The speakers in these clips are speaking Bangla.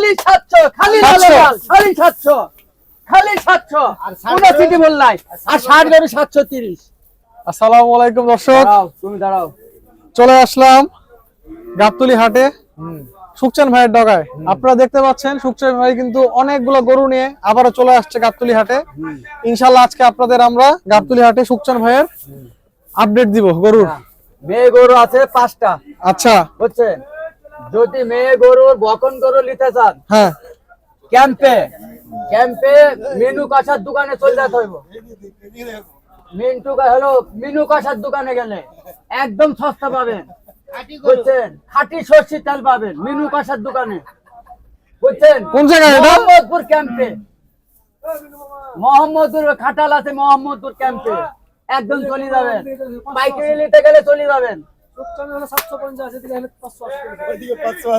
খালি 700 খালি লাল খালি 700 খালি 700 আর 50 সিটি বল নাই আর 60 গরু 730। আসসালামু আলাইকুম দর্শক, তুমি দাঁড়াও, চলে আসলাম গাবতলী হাটে সুকচান ভাইয়ের ডগায়। আপনারা দেখতে পাচ্ছেন সুকচান ভাই কিন্তু অনেকগুলো গরু নিয়ে আবারও চলে আসছে গাবতলী হাটে। ইনশাআল্লাহ আজকে আপনাদের আমরা গাবতলী হাটে সুকচান ভাইয়ের আপডেট দিব গরুর। মেয়ে গরু আছে 5টা। আচ্ছা, বুঝছেন, যদি মেয়ে গরুর বকন গরু নিতে চান, হ্যাঁ, ক্যাম্পে মেনু কাছার দোকানে চলে যেতে হইব। মিনু কাছার দোকানে গেলে একদম সস্তা পাবেন। বুঝছেন, খাঁটি সরষের তেল পাবেন মিনু কাছার দোকানে। বুঝছেন, কোন জায়গায় এটা? মোহাম্মদপুর ক্যাম্পে, মোহাম্মদপুর খাটাল আছে, মোহাম্মদপুর ক্যাম্পে একদম চলে যাবেন। পাইকারি নিতে গেলে চলে যাবেন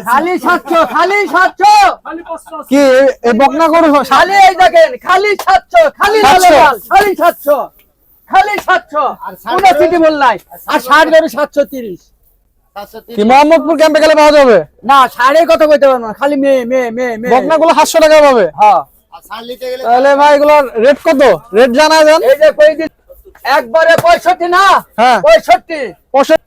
খালি 700 খালি 700 কি এই বকনা গরু খালি, এই দেখেন খালি 700 খালি লাল খালি 700 খালি 700 আর 50 সিটি বল নাই আর 60 গরু 730। কি মোহাম্মদপুর ক্যাম্পে গেলে পাওয়া যাবে? না, সাড়ে কথা কইতে পারবো না, খালি মেয়ে বকনা গুলো 700 টাকা পাবে। হ্যাঁ, তাহলে ভাই এগুলোর রেট কত? রেট জানায় দেন। এই যে কই দিন একবারে 65 না, হ্যাঁ 65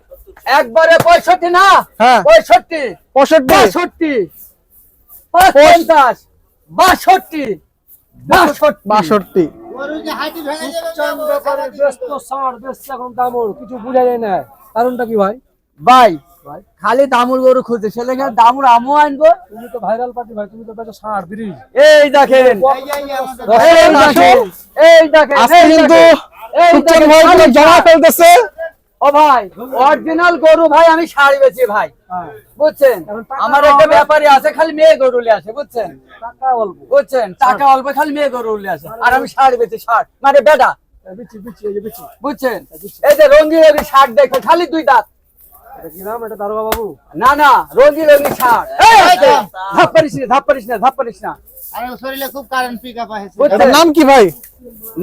একবারে 65 না, হ্যাঁ 65 65 50 62 62 কিছু বুঝা যায় না, কারণটা কি ভাই? ভাই খালি দামুর গরু খুঁজছে, সেলে দামুর আমও আনবো। তুমি তো ভাইরাল পার্টি ভাই, তুমি তো বেটা 60 30। এই দেখেন এই দেখেন আজকে কিন্তু সুকচান ভাই গুলো জমা ফেলতেছে। ও ভাই, অরিজিনাল গরু ভাই আমি শাড়ি বেচি ভাই। বুঝছেন, আমার একটা ব্যাপারী আছে খালি মেয়ে গরু নিয়ে আসে। বুঝছেন, টাকা অল্প, বুঝছেন, টাকা অল্প, খালি মেয়ে গরু নিয়ে আসে আর আমি শাড়ি বেচি। শার্ট মানে বেটা, বিচি বিচি এই যে বিচি। বুঝছেন, এই যে রঙিন শার্ট দেখো, খালি 2 দাঁত। এটা কি নাম? এটা দারোগা বাবু? না না, রঙিন শার্ট। ধাপ পারিস না। আরে শরীরে খুব কারেন্ট পিকআপ আছে। এটার নাম কি ভাই?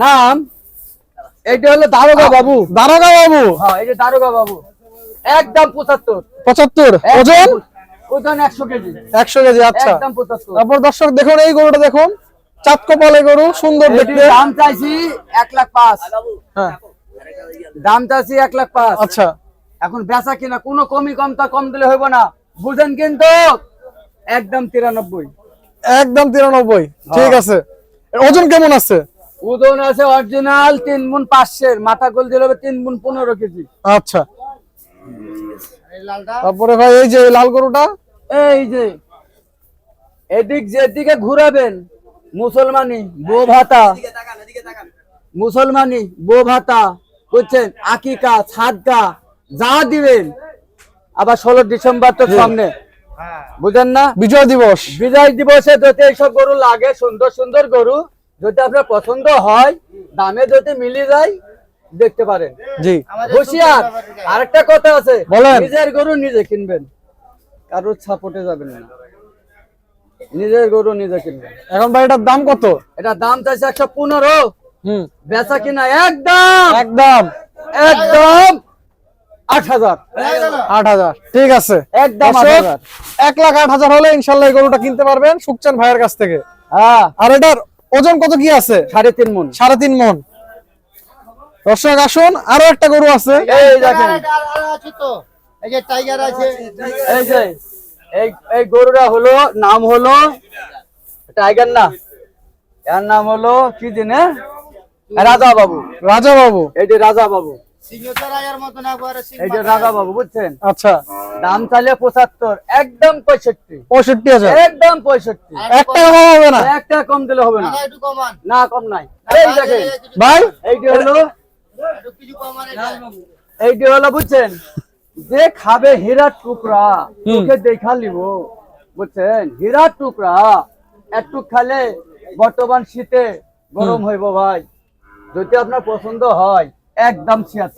নাম এইটা হলো দারোগা বাবু। দারোগা বাবু? হ্যাঁ, এই যে দারোগা বাবু। একদম 75। 75 ওজন? ওজন 100 কেজি। 100 কেজি। আচ্ছা, একদম 75। তারপর দর্শক দেখুন এই গরুটা দেখুন, চাঁদ কপালে গরু, সুন্দর দেখতে। দাম চাইছি 1,05,000। হ্যাঁ, দাম চাইছি 1,05,000। আচ্ছা, এখন বেচা কিনা কোনো কম দিলে হইব না, বুঝেন কিন্তু। একদম 93। একদম 93। ঠিক আছে। ওজন কেমন আছে? ওজন আছে অরিজিনাল 3 মণ 500, মাথা গোল দিলে হবে 3 মণ 15 কেজি। আচ্ছা, এই লালটা তারপরে ভাই এই যে লাল গরুটা, এই যে এদিক যেদিকে ঘুরাবেন মুসলমানি বো ভাতা, বুঝছেন, আকিকা সাদকা যা দিবেন। আবার 16 ডিসেম্বর তো সামনে, বুঝেন না, বিজয় দিবস। বিজয় দিবসে যদি এইসব গরু লাগে, সুন্দর সুন্দর গরু, যদি আপনার পছন্দ হয়, দামে যদি মিলে যায়, দেখতে পারেন। জি, হুঁশিয়ার। আরেকটা কথা আছে, বলেন। নিজের গরু নিজে কিনবেন, কারোর সাপোর্টে যাবেন না, নিজের গরু নিজে কিনবেন। এখন ভাই এটার দাম কত? এটা দাম চাইছে 115। হুম, বেচা কিনা একদম একদম 8,000। 8,000। ঠিক আছে, একদম দর্শক, 8,000। 1,08,000 হলে ইনশাল্লাহ এই গরুটা কিনতে পারবেন সুকচান ভাইয়ের কাছ থেকে। হ্যাঁ, আর এটার ওজন কত কি আছে? 3.5 মণ। 3.5 মণ। দর্শক আসুন, আরো একটা গরু আছে। এই দেখেন, আর আছে তো, এই যে টাইগার আছে। এই যে এই গরুটা হলো, নাম হলো টাইগার না, এর নাম হলো কি জানে, রাজা বাবু। রাজা বাবু? এই যে রাজা বাবু, সিংহচরাইয়ের মতন একবারে সিং। এই যে রাজা বাবু, বুঝছেন। আচ্ছা, দাম চাইলে 75, একদম 65। 65,000। একদম 65। একটা কম হবে না? একটা কম দিলে হবে না। না একটু কমান। না, কম নাই। এই দেখেন ভাই এইটি হলো, একটু কিছু কমান এটা। এইটি হলো, বুঝছেন, যে খাবে হীরার টুকরা, তোকে দেখা লিব, বুঝছেন, হীরার টুকরা একটু খালে বর্তমান শীতে গরম হইব ভাই। যদি আপনার পছন্দ হয়, একদম 76।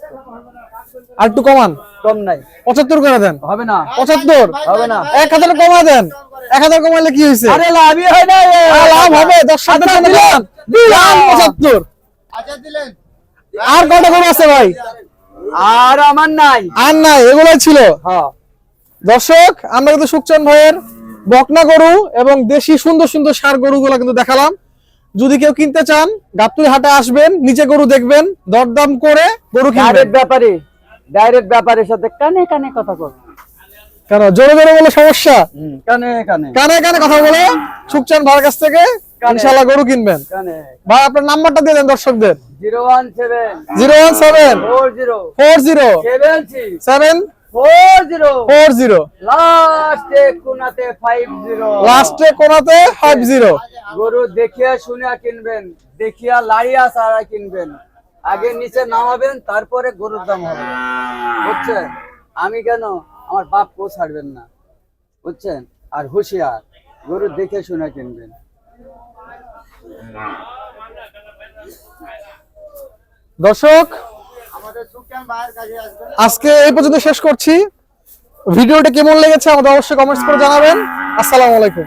আর একটু কমান, কম নাই। 75 করে দেন। হবে না, 75 হবে না। 1,000 কমা দেন। 1,000 কমাইলে কি হয়েছে? আরে লাভই হয় না, লাভ হবে। দর্শকদের জন্য দিলাম 75। আচ্ছা দিলেন। আর কত গরু আছে ভাই? আর আমার নাই। আর নাই, এগুলোই ছিল। হ্যাঁ, দর্শক, আমরা কিন্তু সুকচান ভাইয়ের বকনা গরু এবং দেশি সুন্দর সুন্দর ষাঁড় গরুগুলো কিন্তু দেখালাম। যদি কেউ কিনতে চান গাবতলী হাটে আসবেন, নিচে গরু দেখবেন, দরদাম করে গরু কিনবেন। ডাইরেক্ট ব্যাপারের সাথে কানে কানে কথা বল। কেন জোরে জোরে বলে সমস্যা? কানে কানে কানে কানে কথা বলে সুখচান ভাইয়ের কাছ থেকে কানে। ইনশাআল্লাহ গরু কিনবেন। কানে ভাই আপনার নাম্বারটা দিয়ে দেন দর্শকদের। 017 017 40 40 76 7 40 40 লাস্টে কোনাতে 50। লাস্টে কোনাতে 50। গরু দেখিয়া শুনিয়া কিনবেন, দেখিয়া লাড়িয়া সারা কিনবেন। আগে নিচে নামাবেন, তারপরে গরুর দাম হবে, বুঝছেন? আমি কেন, আমার বাপ কেউ ছাড়বেন না, বুঝছেন? আর হুঁশিয়ার, গরু দেখে শুনে কিনবেন। দর্শক আমাদের সুখচান ভাইয়ের কাছে আসবেন। আজকে এই পর্যন্ত শেষ করছি। ভিডিওটা কেমন লেগেছে আমাদের অবশ্যই কমেন্টস করে জানাবেন। আসসালামু আলাইকুম।